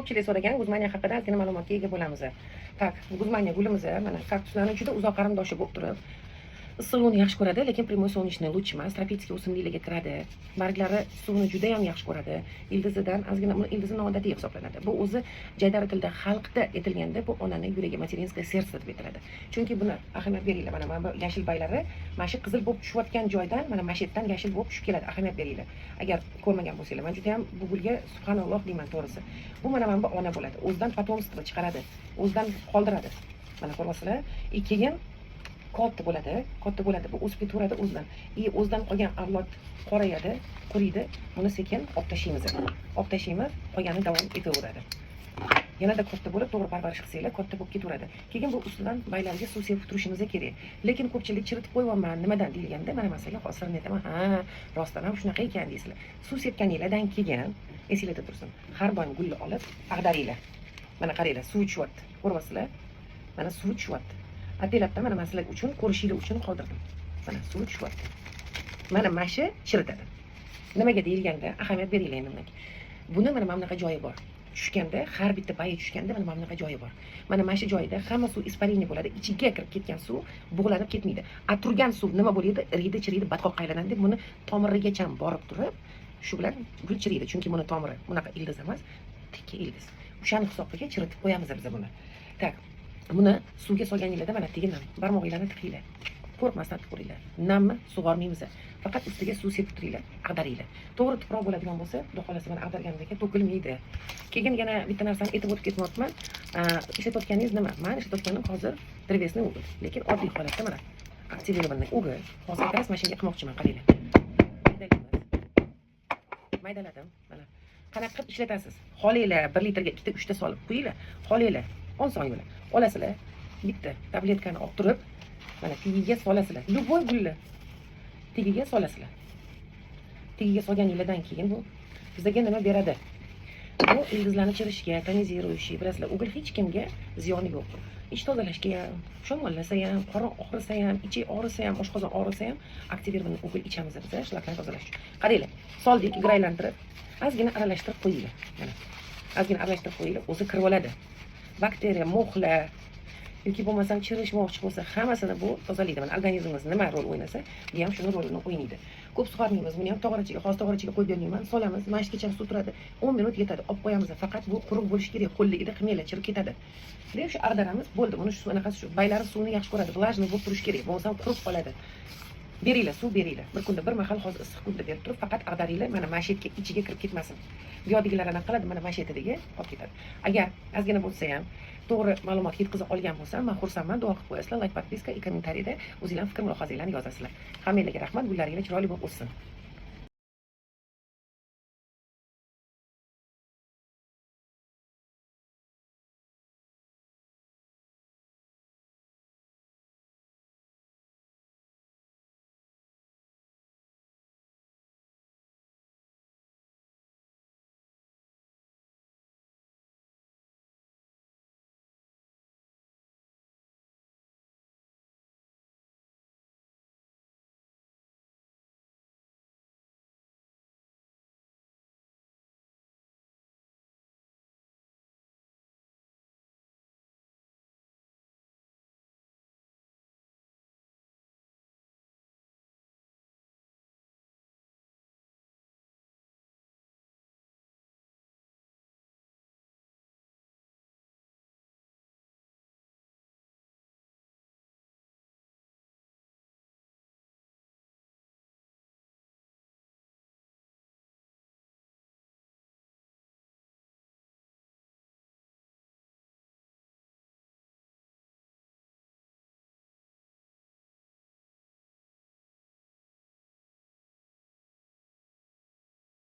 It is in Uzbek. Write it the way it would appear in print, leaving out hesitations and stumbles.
ko'pchilik so'ragan guzmaniya haqida ozgina ma'lumotga ega bo'lamiz. Tak, guzmaniya gulimiz mana kaktuslarning juda uzoq qarindoshi bo'lib turib, issiq suvni yaxshi ko'radi, lekin primoy солнечный lуч emas, tropический o'simliklarga kiradi. Barglari suvni juda ham yaxshi ko'radi. Ildizidan ozgina uni ildizi noodatiy hisoblanadi. Bu o'zi jaydari tilda xalqda aytilganda bu onaning yuragi, materinskое сердце deb aytiladi. Chunki buni ahamiyat beringlar. Mana bu yashil baylari mana shu qizil bo'lib tushayotgan joydan, mana mashetdan yashil bo'lib tushib keladi. Ahamiyat beringlar. Agar ko'rmagan bo'lsanglar, men juda ham bu gulga subhanalloh deyman to'g'risi. Bu mana bu ona bo'ladi. O'zidan potomство chiqaradi. O'zidan qoldiradi. Mana ko'ryapsizlar? Keyin katta bo'ladi. Bu o'sib ketaveradi o'zidan. O'zidan qolgan avlod qorayadi, quriydi. Buni sekin olib tashlaymiz. Olib tashlaymiz, qolgani davom etaveradi. Yanada katta bo'lib, to'g'ri parvarish qilsanglar, katta bo'lib ketaveradi. Keyin bu ustidan baylarga suv sepib turishimiz kerak. Lekin ko'pchilik chiritib qo'yibman, nimadan deyilganda, mana masalan, hozir aytaman, ha, rostdan ham shunaqa ekan deysizlar. Suv sepganinglardan keyin esingizda tursin. Har doim gulni olib ag'daringlar. Mana qaranglar, suv ichyapti. Ko'ryapsizlar? Mana suv ichyapti. Addelatda mana sizlar uchun, ko'rishingiz uchun qoldirdim. Mana suv ichyapti. Mana mashi chiritadi. Nimaga deyilganda ahamiyat beringlar endi bunga. Buni mana bunaqa joyi bor. Tushganda, har bitta bayi tushganda mana bunaqa joyi bor. Mana mashi joyida hamma suv isparini bo'ladi. Ichiga kirib ketgan suv bug'lanib ketmaydi. Turgan suv nima bo'ladi? Iriydi, chiriydi, batqoqqa aylanadi deb buni tomirigacha borib turib, shu bilan gul chiriydi. Chunki buni tomiri bunaqa ildiz emas, tikka ildiz. O'shani hisobiga chiritib qo'yamiz biz buni. Tak. Buni suvga solganingizda mana teginam, barmog'inglarni tiqinglar. Qo'rqmasdan tiqinglar. Namni sug'ormaymiz. Faqat ustiga suv sepib turinglar, ag'daringlar. To'g'ri tuproq bo'ladigan bo'lsa, xudo xolasa mana ag'darganimda to'kilmaydi. Keyin yana bitta narsani aytib o'tib ketmoqchiman. Ishlatayotganingiz nima? Men ishlatayotganim hozir drevesni o'g'il, lekin oddiy holatda mana aktivированный o'g'il. Hozir karas mashinaga qilmoqchiman, qaranglar. Maydaladim, mana. Qanaqa qilib ishlatasiz? Xolinglar 1 litrga 2 ta 3 ta solib qo'yinglar. Xolinglar 10 soniya bilan olasizlar. Bitta tabletkani olib turib, mana tagiga solasizlar. Любой gulni tagiga solasizlar. Tagiga solganingizdan keyin bu bizga nima beradi? Bu ildizlarni chirishga, toniziruющий, bilasizlar, o'g'il hech kimga ziyoni yo'q. Ich tozalashga ham, shamollasa ham, qorin og'risa ham, ichi og'risa ham, oshqozon og'risa ham aktivированный o'g'il ichamiz biz, shlaklarni tozalash uchun. Qaranglar, soldik, graylantirib, ozgina aralashtirib qo'yinglar. Mana. Ozgina aralashtirib qo'yinglar, o'zi kirib oladi. Bakteriya, muxlar yoki bo'lmasam chirishmoqchi bo'lsa, hammasini bu tozalaydi. Mana organizmingiz nima rol o'ynasa, bu ham shuni rolini o'ynaydi. Ko'p sug'ormaymiz, buni ham tog'orachiga, hozir tog'orachiga qo'yib bermayman. Solamiz, mashitgacha suv turadi. 10 minut yetadi, olib qo'yamiz. Faqat bu quruq bo'lishi kerak, qo'lligida qilmanglar, chirib ketadi. Deb shu ag'daramiz, bo'ldi. Buni shu anaqasi shu. Baylari suvni yaxshi ko'radi, vlajniy bo'lib turishi kerak. Bo'lmasa quruq qoladi. Beringlar, suv beringlar. Bir kunda bir mahal hozir issiq kunda berib turib, faqat ag'daringlar, mana mashetga ichiga kirib ketmasin. Bu yoqdagilar anaqa qiladi, mana mashetidagi olib ketadi. Agar ozgina bo'lsa ham to'g'ri ma'lumot yetkaza olgan bo'lsam, men xursandman. Duo qilib qo'yasizlar, like, podpiska, kommentariyada o'zingizlar fikr mulohazanglarni yozasizlar. Hammanglarga rahmat, gullaringiz chiroyli bo'lib o'ssin.